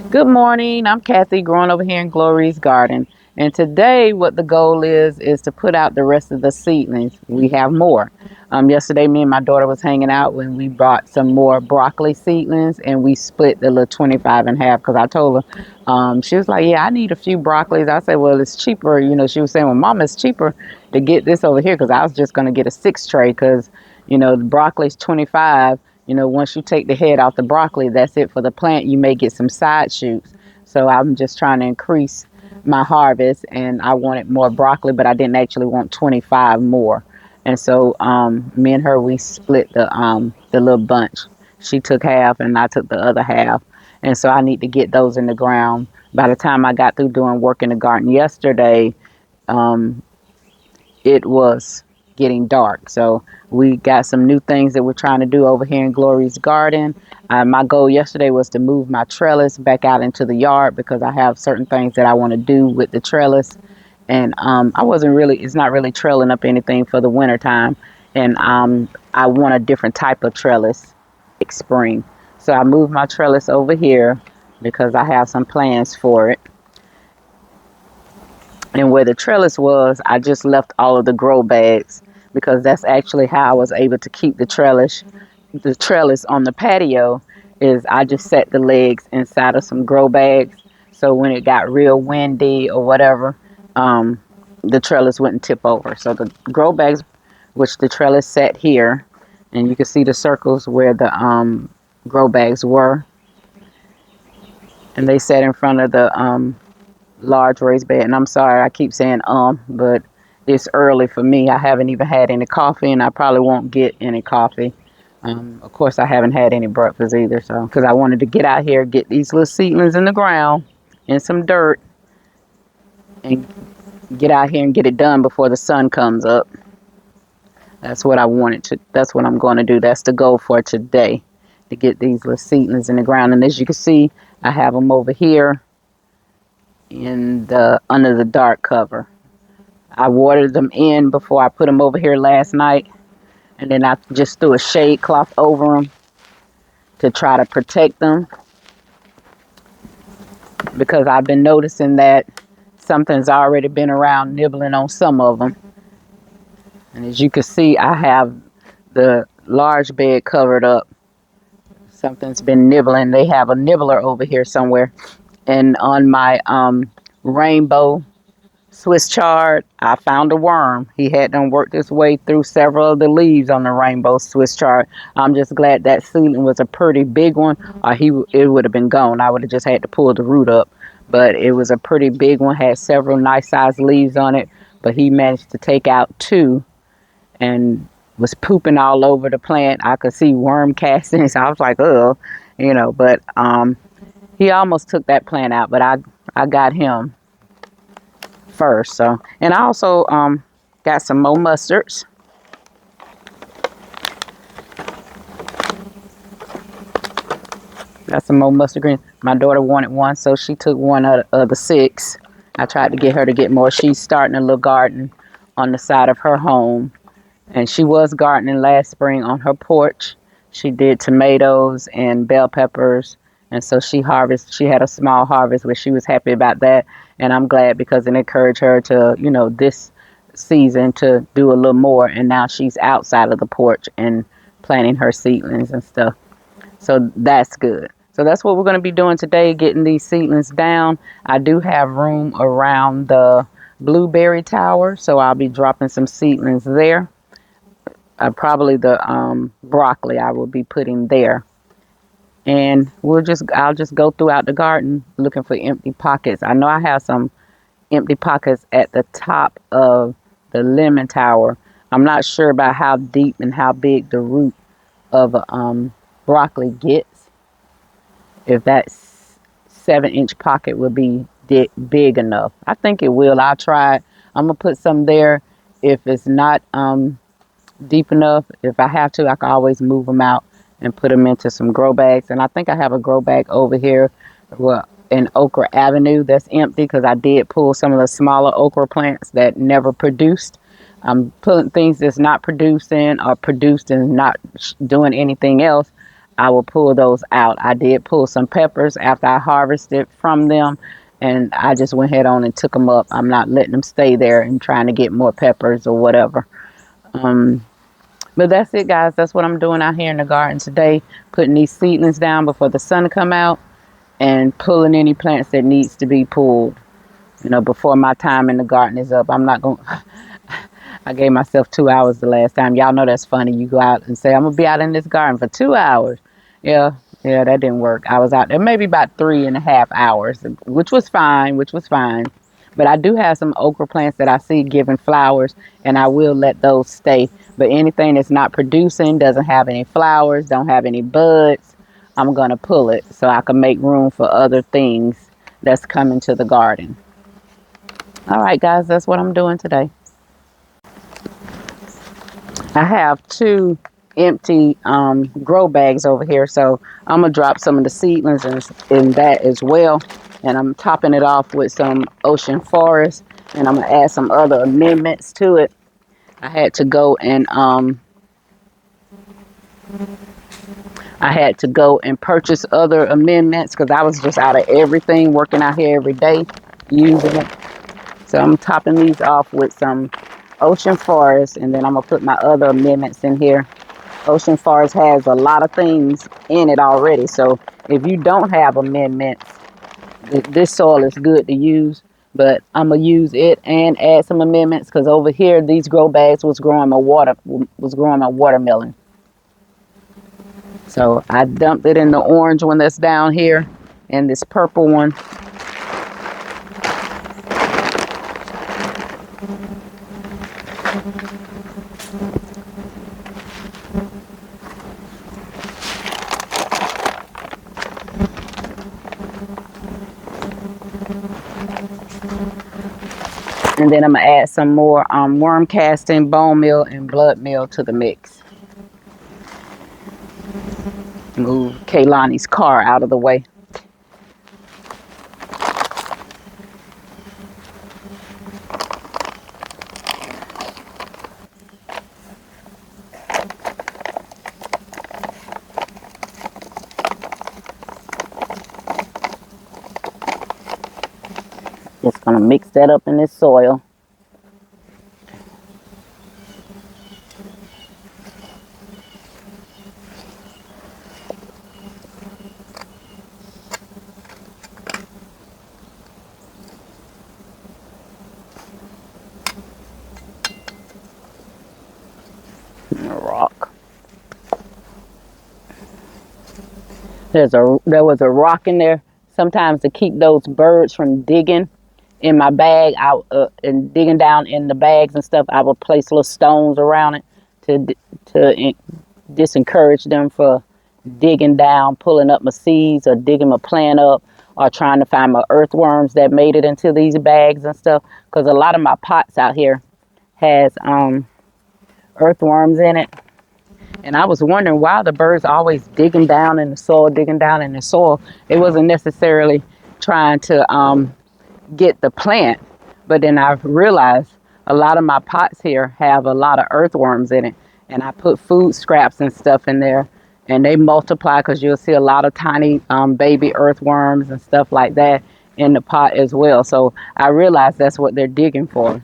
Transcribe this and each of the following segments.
Good morning. I'm Kathy, growing over here in Glory's Garden. And today, what the goal is to put out the rest of the seedlings. We have more. Yesterday, me and my daughter was hanging out when we bought some more broccoli seedlings, and we split the little 25 in half because I told her, she was like, "Yeah, I need a few broccolis." I said, "Well, it's cheaper." She was saying, "Well, Mama, it's cheaper to get this over here because I was just going to get a 6 tray because, the broccoli's 25. Once you take the head off the broccoli, that's it for the plant. You may get some side shoots. So I'm just trying to increase my harvest, and I wanted more broccoli, but I didn't actually want 25 more. And so me and her, we split the little bunch. She took half, and I took the other half. And so I need to get those in the ground. By the time I got through doing work in the garden yesterday, um, it was getting dark. So we got some new things that we're trying to do over here in Glory's Garden. My goal yesterday was to move my trellis back out into the yard because I have certain things that I want to do with the trellis. And I wasn't really, it's not really trailing up anything for the winter time. And I want a different type of trellis next spring. So I moved my trellis over here because I have some plans for it. And where the trellis was, I just left all of the grow bags because that's actually how I was able to keep the trellis on the patio. Is I just set the legs inside of some grow bags, so when it got real windy or whatever, um, the trellis wouldn't tip over. So the grow bags, which the trellis sat here, and you can see the circles where the grow bags were, and they sat in front of the large raised bed. And I'm sorry, I keep saying but it's early for me. I haven't even had any coffee, and I probably won't get any coffee. Of course, I haven't had any breakfast either. So, because I wanted to get out here, get these little seedlings in the ground, in some dirt, and get out here and get it done before the sun comes up. That's what I wanted to. That's what I'm going to do. That's the goal for today, to get these little seedlings in the ground. And as you can see, I have them over here in the under the dark cover. I watered them in before I put them over here last night, and then I just threw a shade cloth over them to try to protect them because I've been noticing that something's already been around nibbling on some of them. And as you can see, I have the large bed covered up. Something's been nibbling. They have a nibbler over here somewhere. And on my rainbow Swiss chard, I found a worm. He had done worked his way through several of the leaves on the rainbow Swiss chard. I'm just glad that seedling was a pretty big one, or it would have been gone. I would have just had to pull the root up. But it was a pretty big one, had several nice sized leaves on it. But he managed to take out 2 and was pooping all over the plant. I could see worm castings. I was like, oh, but he almost took that plant out, but I got him first. So, and I also got some more mustards. Got some more mustard greens. My daughter wanted one, so she took one of the 6. I tried to get her to get more. She's starting a little garden on the side of her home, and she was gardening last spring on her porch. She did tomatoes and bell peppers, and so she had a small harvest where she was happy about that. And I'm glad because it encouraged her to, this season to do a little more. And now she's outside of the porch and planting her seedlings and stuff. So that's good. So that's what we're going to be doing today, getting these seedlings down. I do have room around the blueberry tower, so I'll be dropping some seedlings there. Probably the broccoli I will be putting there. And I'll just go throughout the garden looking for empty pockets. I know I have some empty pockets at the top of the lemon tower. I'm not sure about how deep and how big the root of broccoli gets. If that 7-inch pocket would be big enough. I think it will. I'll try it. I'm going to put some there. If it's not deep enough, if I have to, I can always move them out and put them into some grow bags. And I think I have a grow bag over here in Okra Avenue that's empty because I did pull some of the smaller okra plants that never produced. I'm putting things that's not producing or produced and not doing anything else. I will pull those out. I did pull some peppers after I harvested from them, and I just went ahead on and took them up. I'm not letting them stay there and trying to get more peppers or whatever. Um, but that's it, guys. That's what I'm doing out here in the garden today, putting these seedlings down before the sun come out and pulling any plants that needs to be pulled. Before my time in the garden is up. I'm not going to I gave myself 2 hours the last time. Y'all know that's funny. You go out and say, I'm going to be out in this garden for 2 hours. Yeah, yeah, that didn't work. I was out there maybe about 3.5 hours, which was fine. But I do have some okra plants that I see giving flowers, and I will let those stay. But anything that's not producing, doesn't have any flowers, don't have any buds, I'm going to pull it so I can make room for other things that's coming to the garden. All right, guys, that's what I'm doing today. I have two empty grow bags over here, so I'm gonna drop some of the seedlings in that as well, and I'm topping it off with some ocean forest, and I'm gonna add some other amendments to it. I had to go and purchase other amendments because I was just out of everything, working out here every day using it. So I'm topping these off with some ocean forest, and then I'm gonna put my other amendments in here. Ocean forest has a lot of things in it already, so if you don't have amendments, this soil is good to use. But I'm gonna use it and add some amendments because over here these grow bags was growing my watermelon. So I dumped it in the orange one that's down here, and this purple one. And then I'm going to add some more worm casting, bone meal, and blood meal to the mix. Move Kaylani's car out of the way. Just going to mix that up in this soil. Rock. There was a rock in there. Sometimes to keep those birds from digging in my bag, and digging down in the bags and stuff, I would place little stones around it to disencourage them for digging down, pulling up my seeds, or digging my plant up, or trying to find my earthworms that made it into these bags and stuff. Because a lot of my pots out here has earthworms in it. And I was wondering why the birds always digging down in the soil, digging down in the soil. It wasn't necessarily trying to get the plant, but then I realized a lot of my pots here have a lot of earthworms in it. And I put food scraps and stuff in there, and they multiply because you'll see a lot of tiny baby earthworms and stuff like that in the pot as well. So I realized that's what they're digging for.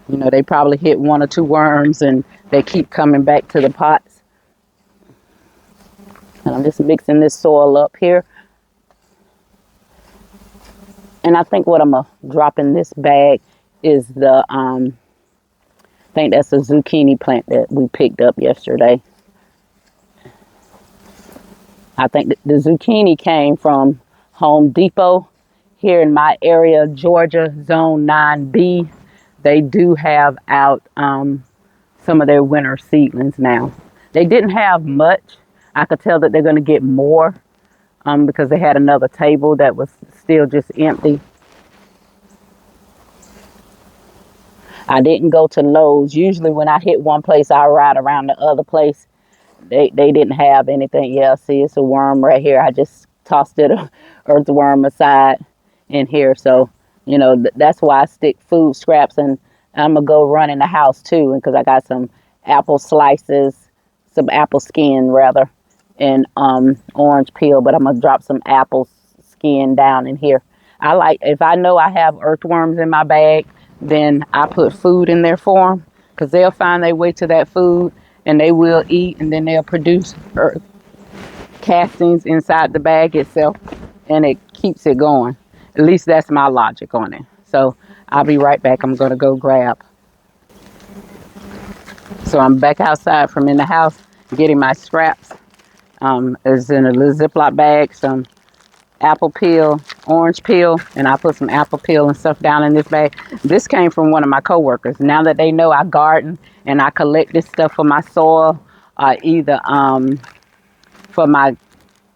They probably hit one or two worms and they keep coming back to the pots. And I'm just mixing this soil up here. And I think what I'm going to drop in this bag is I think that's a zucchini plant that we picked up yesterday. I think the zucchini came from Home Depot here in my area, Georgia, Zone 9B. They do have out some of their winter seedlings now. They didn't have much. I could tell that they're going to get more because they had another table that was still just empty. I didn't go to Lowe's. Usually when I hit one place, I ride around the other place. They didn't have anything. Yeah, see, it's a worm right here. I just tossed it, earthworm aside in here. So, that's why I stick food scraps, and I'm going to go run in the house too, because I got some apple slices, some apple skin rather, and orange peel, but I'm gonna drop some apple skin down in here. I like, if I know I have earthworms in my bag, then I put food in there for them because they'll find their way to that food and they will eat, and then they'll produce castings inside the bag itself, and it keeps it going. At least that's my logic on it. So I'll be right back. I'm gonna go grab. So I'm back outside from in the house getting my scraps. It's in a little Ziploc bag, some apple peel, orange peel, and I put some apple peel and stuff down in this bag. This came from one of my coworkers. Now that they know I garden and I collect this stuff for my soil, either for my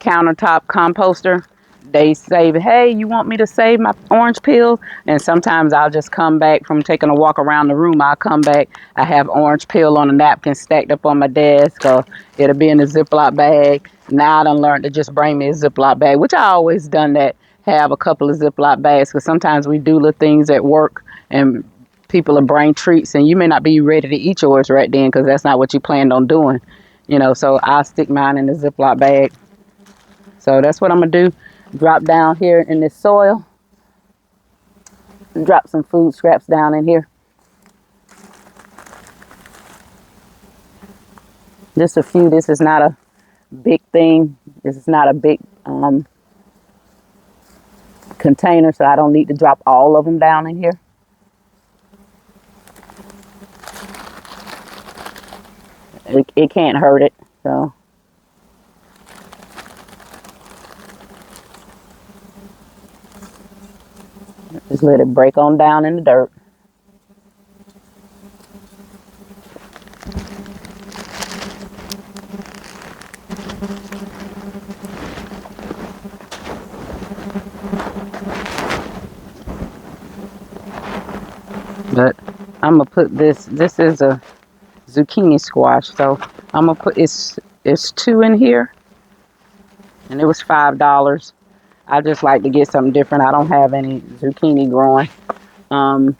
countertop composter, they say, hey, you want me to save my orange peel? And sometimes I'll just come back from taking a walk around the room. I'll come back. I have orange peel on a napkin stacked up on my desk, or it'll be in a Ziploc bag. Now I done learned to just bring me a Ziploc bag, which I always done that, have a couple of Ziploc bags, because sometimes we do little things at work and people will bring treats and you may not be ready to eat yours right then because that's not what you planned on doing. So I'll stick mine in the Ziploc bag. So that's what I'm going to do. Drop down here in this soil. Drop some food scraps down in here. Just a few. This is not a big thing. This is not a big container, so I don't need to drop all of them down in here. It can't hurt it, so. Just let it break on down in the dirt. But I'm going to put this is a zucchini squash, so I'm going to put, it's 2 in here, and it was $5. I just like to get something different. I don't have any zucchini growing for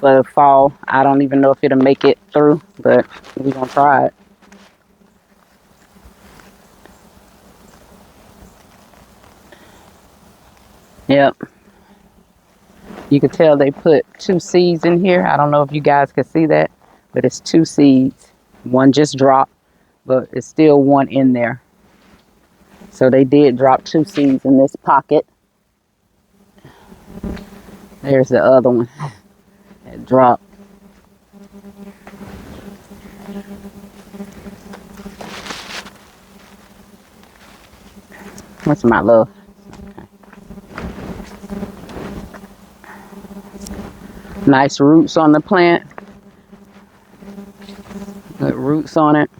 the fall. I don't even know if it'll make it through, but we're going to try it. Yep. You can tell they put 2 seeds in here. I don't know if you guys can see that, but it's 2 seeds. One just dropped, but it's still one in there. So they did drop 2 seeds in this pocket. There's the other one that dropped. What's my love? Okay. Nice roots on the plant. Good roots on it.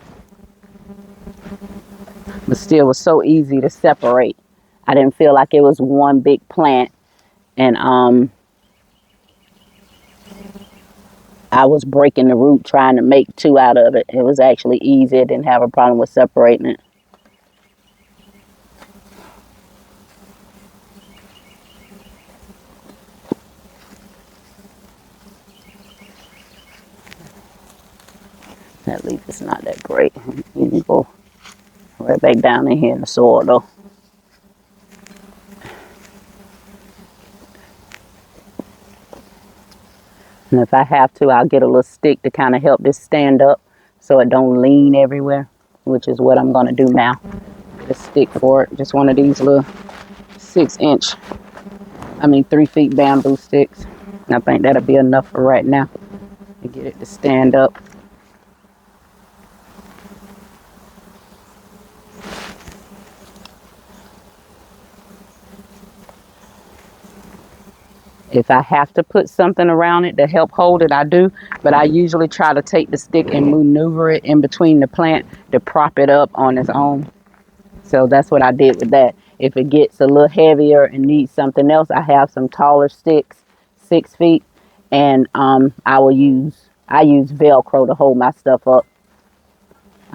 But still was so easy to separate. I didn't feel like it was one big plant, and I was breaking the root trying to make 2 out of it. It was actually easy. I didn't have a problem with separating it. That leaf is not that great. You can go right back down in here in the soil though. And if I have to, I'll get a little stick to kind of help this stand up so it don't lean everywhere, which is what I'm going to do now. Get a stick for it. Just one of these little 3 feet bamboo sticks. And I think that'll be enough for right now to get it to stand up. If I have to put something around it to help hold it, I do. But I usually try to take the stick and maneuver it in between the plant to prop it up on its own. So that's what I did with that. If it gets a little heavier and needs something else, I have some taller sticks, 6 feet, and I use Velcro to hold my stuff up.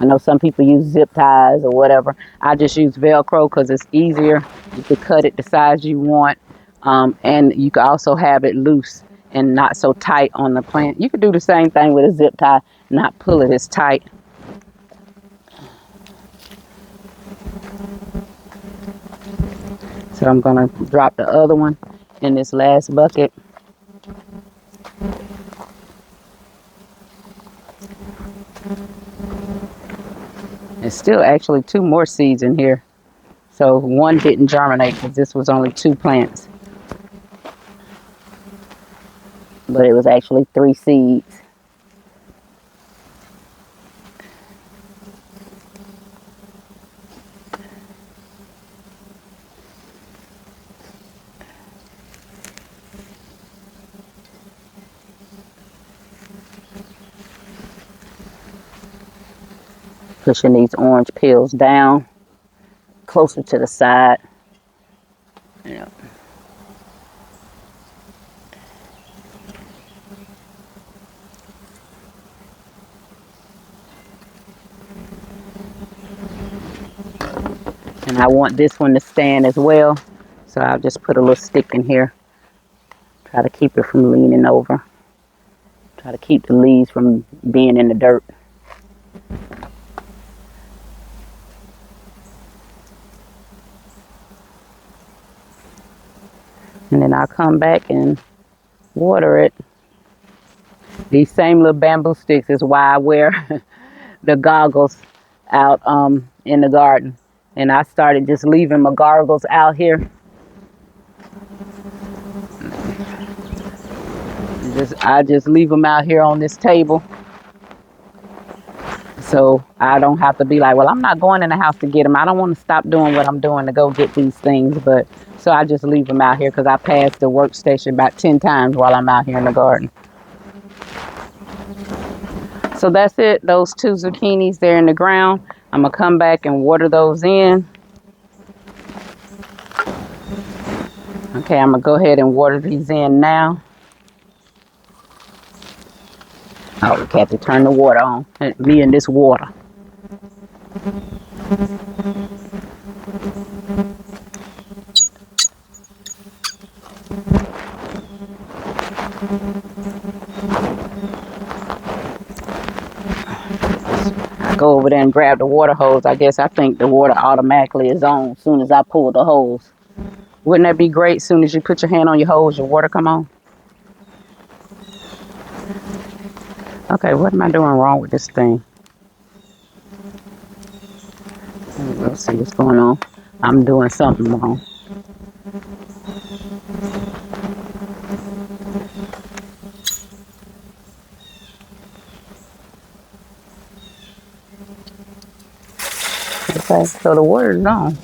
I know some people use zip ties or whatever. I just use Velcro because it's easier. You can cut it the size you want. And you can also have it loose and not so tight on the plant. You could do the same thing with a zip tie, not pull it as tight. So I'm gonna drop the other one in this last bucket. There's still actually 2 more seeds in here. So one didn't germinate because this was only 2 plants. But it was actually 3 seeds. Pushing these orange peels down closer to the side. Yeah. And I want this one to stand as well. So I'll just put a little stick in here. Try to keep it from leaning over. Try to keep the leaves from being in the dirt. And then I'll come back and water it. These same little bamboo sticks is why I wear the goggles out in the garden. And I started just leaving my goggles out here. I just leave them out here on this table. So I don't have to be like, well, I'm not going in the house to get them. I don't want to stop doing what I'm doing to go get these things. But so I just leave them out here because I pass the workstation about 10 times while I'm out here in the garden. So that's it. Those 2 zucchinis, they're in the ground. I'm going to come back and water those in. Okay, I'm going to go ahead and water these in now. Oh, Kathy, turn the water on. Me and this water. I go over there and grab the water hose. I guess I think the water automatically is on as soon as I pull the hose. Wouldn't that be great? As soon as you put your hand on your hose, your water come on? Okay, what am I doing wrong with this thing? Let's see what's going on. I'm doing something wrong. Okay, so the water is on.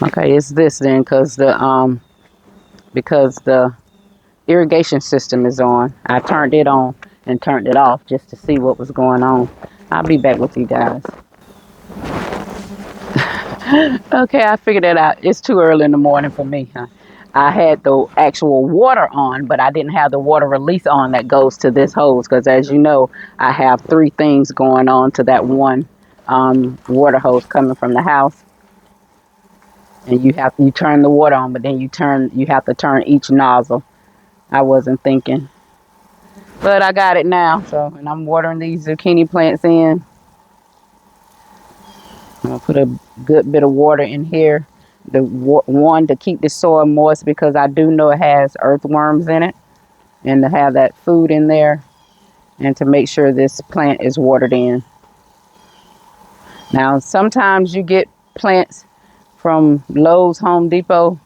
Okay, it's this then because the irrigation system is on. I turned it on and turned it off just to see what was going on. I'll be back with you guys. Okay, I figured that out. It's too early in the morning for me. Huh? I had the actual water on, but I didn't have the water release on that goes to this hose because, as you know, I have 3 things going on to that one water hose coming from the house. And you turn the water on, but then you have to turn each nozzle. I wasn't thinking, but I got it now. So, and I'm watering these zucchini plants in. I'm gonna put a good bit of water in here. One to keep the soil moist because I do know it has earthworms in it, and to have that food in there, and to make sure this plant is watered in. Now, sometimes you get plants from Lowe's, Home Depot.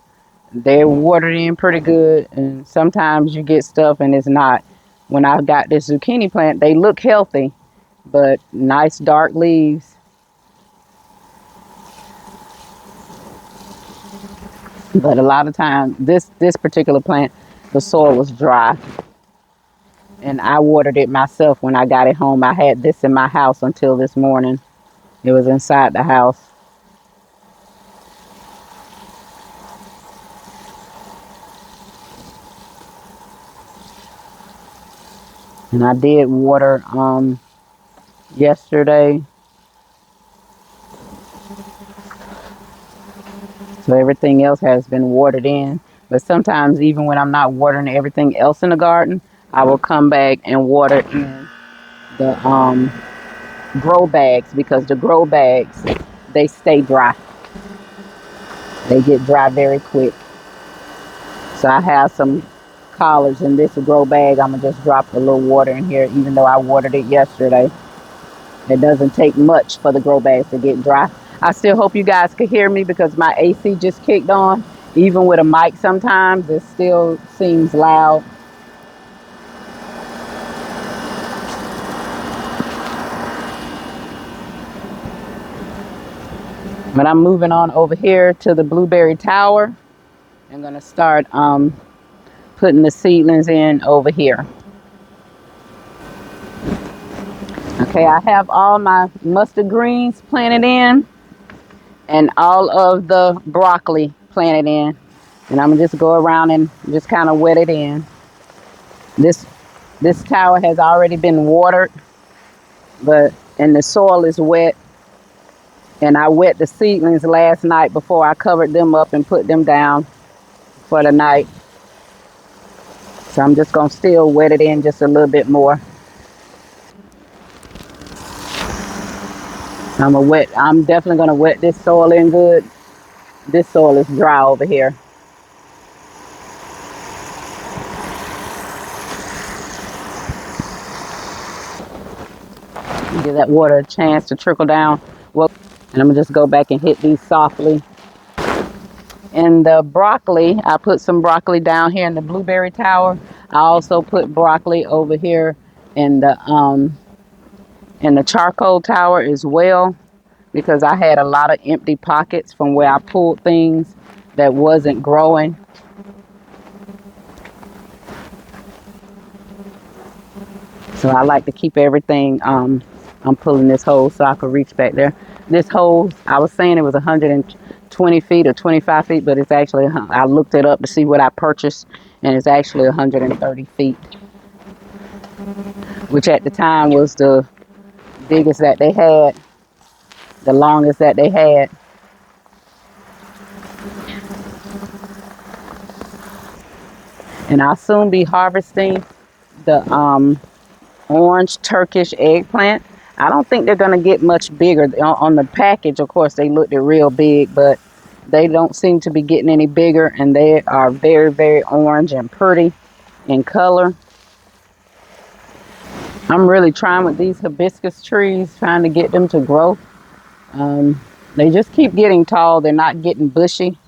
They're watered in pretty good, and sometimes you get stuff and it's not. When I got this zucchini plant, they look healthy, but nice dark leaves. But a lot of times, this particular plant, the soil was dry, and I watered it myself when I got it home. I had this in my house until this morning. It was inside the house. And I did water yesterday. So everything else has been watered in. But sometimes even when I'm not watering everything else in the garden, I will come back and water in the grow bags, because the grow bags, they stay dry. They get dry very quick. So I have some collards in this grow bag. I'm going to just drop a little water in here, even though I watered it yesterday. It doesn't take much for the grow bags to get dry. I still hope you guys could hear me because my AC just kicked on. Even with a mic sometimes, it still seems loud. But I'm moving on over here to the blueberry tower. I'm going to start putting the seedlings in over here. Okay, I have all my mustard greens planted in and all of the broccoli planted in. And I'm going to just go around and just kind of wet it in. This tower has already been watered, and the soil is wet. And I wet the seedlings last night before I covered them up and put them down for the night. So I'm just going to still wet it in just a little bit more. I'm definitely going to wet this soil in good. This soil is dry over here. Give that water a chance to trickle down. Well, and I'm going to just go back and hit these softly. In the broccoli, I put some broccoli down here in the blueberry tower. I also put broccoli over here in the charcoal tower as well, because I had a lot of empty pockets from where I pulled things that wasn't growing. So I like to keep everything. I'm pulling this hose so I could reach back there. This hose, I was saying it was 120 feet or 25 feet, but it's actually, I looked it up to see what I purchased, and it's actually 130 feet, which at the time was the biggest that they had, the longest that they had. And I'll soon be harvesting the orange Turkish eggplant. I don't think they're going to get much bigger. On the package, of course, they looked real big, but they don't seem to be getting any bigger, and they are very, very orange and pretty in color. I'm really trying with these hibiscus trees, trying to get them to grow. They just keep getting tall. They're not getting bushy.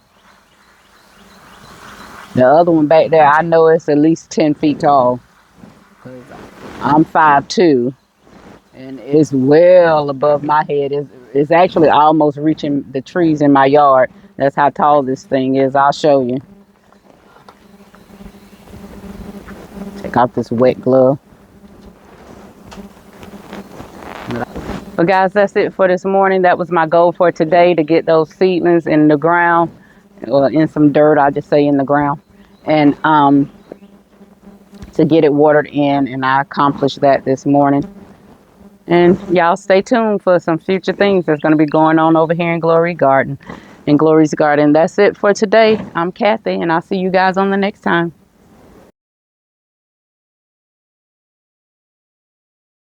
The other one back there, I know it's at least 10 feet tall. I'm 5'2", and it's well above my head. It's actually almost reaching the trees in my yard. That's how tall this thing is. I'll show you. Take off this wet glove. But guys, that's it for this morning. That was my goal for today, to get those seedlings in the ground, or in some dirt, I'll just say in the ground, and to get it watered in, and I accomplished that this morning. And y'all stay tuned for some future things that's going to be going on over here in Glory's Garden. That's it for today. I'm Kathy, and I'll see you guys on the next time.